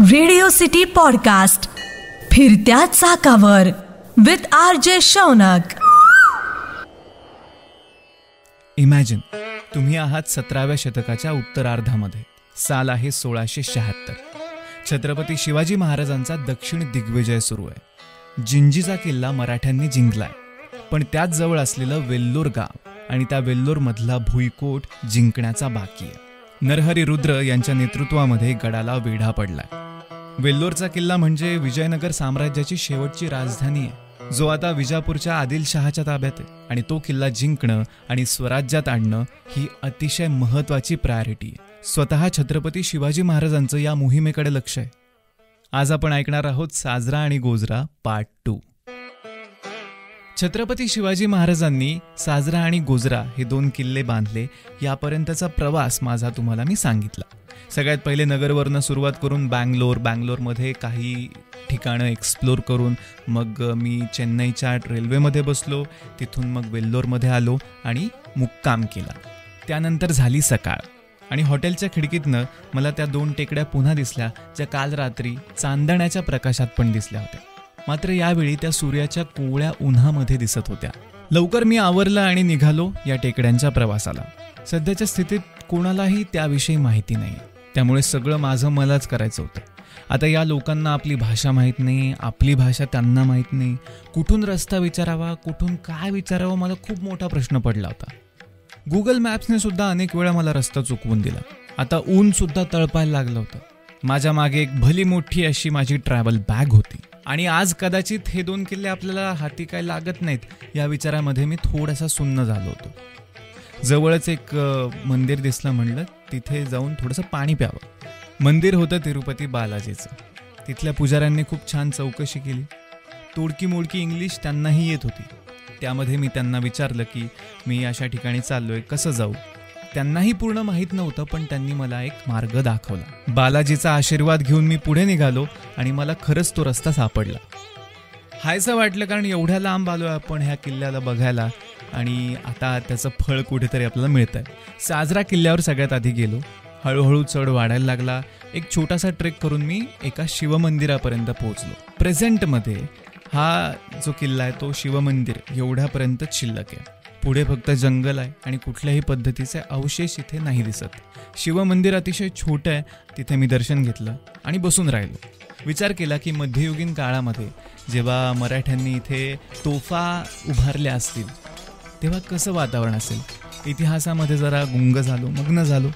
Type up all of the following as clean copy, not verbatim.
Radio city podcast फिरत्या चाकावर with RJ Shaunak. Imagine, तुम्ही आहात 17व्या शतकाच्या उत्तरार्धामध्ये. साल आहे 1676. छत्रपती शिवाजी महाराजांचा दक्षिण दिग्विजय सुरू आहे. जिंजीचा किल्ला मराठ्यांनी जिंकलाय, पण त्याच जवळ असलेलं वेल्लोर गाव आणि त्या वेल्लोर मधला भुईकोट जिंकण्याचा बाकी आहे. नरहरी रुद्र यांच्या नेतृत्वामध्ये गडाला वेढा पडलाय. वेल्लोरचा किल्ला म्हणजे विजयनगर साम्राज्याची शेवटची राजधानी आहे, जो आता विजापूरच्या आदिलशहाच्या ताब्यात आहे. आणि तो किल्ला जिंकणं आणि स्वराज्यात आणणं ही अतिशय महत्वाची प्रायोरिटी आहे. स्वतः छत्रपती शिवाजी महाराजांचं या मोहिमेकडे लक्ष आहे. आज आपण ऐकणार आहोत साजरा आणि गोजरा पार्ट 2. छत्रपती शिवाजी महाराजांनी साजरा आणि गोजरा हे 2 किल्ले बांधले. यापर्यंतचा प्रवास माझा तुम्हाला मी सांगितला. सगळ्यात पहिले नगरवरनं सुरुवात करून बँगलोरमध्ये काही ठिकाणं एक्सप्लोर करून मग मी चेन्नईच्या रेल्वेमध्ये बसलो. तिथून मग वेल्लोरमध्ये आलो आणि मुक्काम केला. त्यानंतर झाली सकाळ आणि हॉटेलच्या खिडकीतनं मला त्या 2 टेकड्या पुन्हा दिसल्या, ज्या काल रात्री चांदण्याच्या प्रकाशात पण दिसल्या होत्या. मात्र यावेळी त्या सूर्याच्या कोवळ्या उन्हामध्ये दिसत होत्या. लवकर मी आवरलं आणि निघालो या टेकड्यांच्या प्रवासाला. सध्याच्या स्थितीत कोणालाही त्याविषयी माहिती नाही, त्यामुळे सगळं माझं मलाच करायचं होतं. आता या लोकांना आपली भाषा माहीत नाही, आपली भाषा त्यांना माहीत नाही. कुठून रस्ता विचारावा, कुठून काय विचारावं, मला खूप मोठा प्रश्न पडला होता. गुगल मॅप्सने सुद्धा अनेक वेळा मला रस्ता चुकवून दिला. आता ऊन सुद्धा तळपायला लागलं होतं. माझ्या मागे एक भली मोठी अशी माझी ट्रॅव्हल बॅग होती आणि आज कदाचित हे 2 किल्ले आपल्याला हाती काय लागत नाहीत या विचारामध्ये मी थोडासा सुन्न झालो होतो. जवळच एक मंदिर दिसलं, म्हणलं तिथे जाऊन थोडंसं पाणी प्यावं. मंदिर होतं तिरुपती बालाजीचं. तिथल्या पुजाऱ्यांनी खूप छान चौकशी केली. तोडकी मोडकी इंग्लिश त्यांनाही येत होती. त्यामध्ये मी त्यांना विचारलं की मी अशा ठिकाणी चाललोय, कसं जाऊ. त्यांनाही पूर्ण माहीत नव्हतं, पण त्यांनी मला एक मार्ग दाखवला. बालाजीचा आशीर्वाद घेऊन मी पुढे निघालो आणि मला खरंच तो रस्ता सापडला. हायचं वाटलं, कारण एवढ्या लांब आलोय आपण ह्या किल्ल्याला बघायला आणि आता त्याचं फळ कुठेतरी आपल्याला मिळत आहे. साजरा किल्ल्यावर सगळ्यात आधी गेलो. हळूहळू चढ वाढायला लागला. एक छोटासा ट्रेक करून मी एका शिवमंदिरापर्यंत पोहोचलो. प्रेझेंटमध्ये हा जो किल्ला आहे तो शिवमंदिर एवढ्यापर्यंतच शिल्लक आहे. पुढे फक्त जंगल आहे आणि कुठल्याही पद्धतीचे अवशेष इथे नाही दिसत. शिवमंदिर अतिशय छोटं आहे. तिथे मी दर्शन घेतलं आणि बसून राहिलो. विचार केला की मध्ययुगीन काळामध्ये जेव्हा मराठ्यांनी इथे तोफा उभारल्या असतील तेव्हा कसं वातावरण असेल. इतिहासामध्ये जरा गुंग झालो, मग्न झालो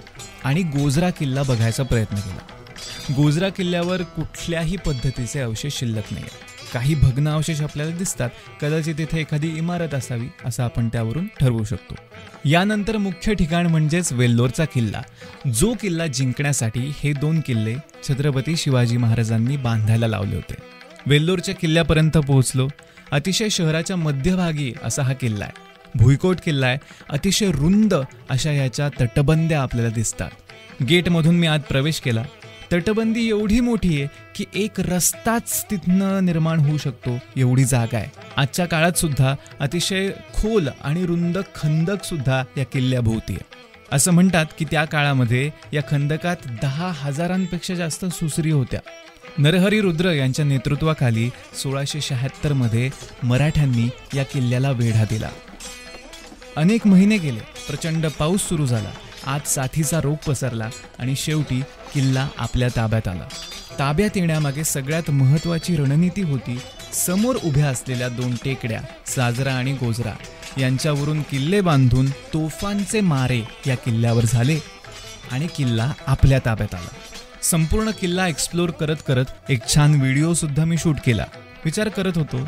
आणि गोजरा किल्ला बघायचा प्रयत्न केला. गोजरा किल्ल्यावर कुठल्याही पद्धतीचे अवशेष शिल्लक नाही आहे. काही भग्न अवशेष आपल्याला दिसतात. कदाचित तिथे एखादी इमारत असावी असं आपण त्यावरून ठरवू शकतो. यानंतर मुख्य ठिकाण म्हणजेच वेल्लोरचा किल्ला, जो किल्ला जिंकण्यासाठी हे 2 किल्ले छत्रपती शिवाजी महाराजांनी बांधायला लावले होते. वेल्लोरच्या किल्ल्यापर्यंत पोहोचलो. अतिशय शहराच्या मध्यभागी असा हा किल्ला आहे. भुईकोट किल्ला आहे. अतिशय रुंद अशा याच्या तटबंद्या आपल्याला दिसतात. गेटमधून मी आत प्रवेश केला. तटबंदी एवढी मोठी आहे की एक रस्ताच तिथनं निर्माण होऊ शकतो एवढी जागा आहे. आजच्या काळात सुद्धा अतिशय खोल आणि रुंद खंदक सुद्धा या किल्ल्याभोवती आहे. असं म्हणतात की त्या काळामध्ये या खंदकात 10,000पेक्षा जास्त सुसरी होत्या. नरहरी रुद्र यांच्या नेतृत्वाखाली 1676 मध्ये मराठ्यांनी या किल्ल्याला वेढा दिला. अनेक महिने गेले. प्रचंड पाऊस सुरू झाला. आज साथीचा रोग पसरला आणि शेवटी किल्ला आपल्या ताब्यात आला. ताब्यात येण्यामागे सगळ्यात महत्त्वाची रणनीती होती समोर उभ्या असलेल्या 2 टेकड्या साजरा आणि गोजरा यांच्यावरून किल्ले बांधून तोफांचे मारे या किल्ल्यावर झाले आणि किल्ला आपल्या ताब्यात आला. संपूर्ण किल्ला एक्सप्लोर करत करत एक छान व्हिडिओ सुद्धा मी शूट केला. विचार करत होतो,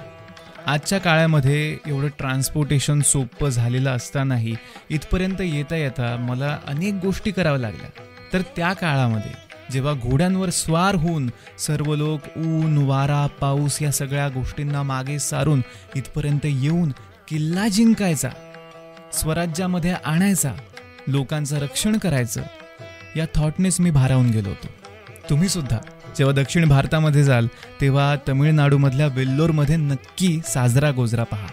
आजच्या काळामध्ये एवढं ट्रान्सपोर्टेशन सोपं झालेलं असतानाही इथपर्यंत येता येता मला अनेक गोष्टी कराव्या लागल्या. तर त्या काळामध्ये जेव्हा घोड्यांवर स्वार होऊन सर्व लोक ऊन, वारा, पाऊस या सगळ्या गोष्टींना मागे सारून इथपर्यंत येऊन किल्ला जिंकायचा, स्वराज्यामध्ये आणायचा, लोकांचं रक्षण करायचं, या थॉटनेच मी भारावून गेलो होतो. तुम्ही सुद्धा जेव्हा दक्षिण भारतामध्ये जाल तेव्हा तमिळनाडूमधल्या वेल्लोरमध्ये नक्की साजरा गोजरा पहा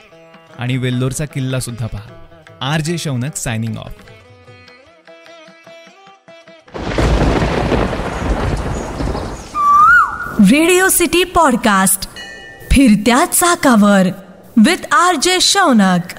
आणि वेल्लोरचा किल्ला सुद्धा पहा. RJ Shaunak signing off. Radio city podcast फिरत्या चाकावर विथ RJ शौनक.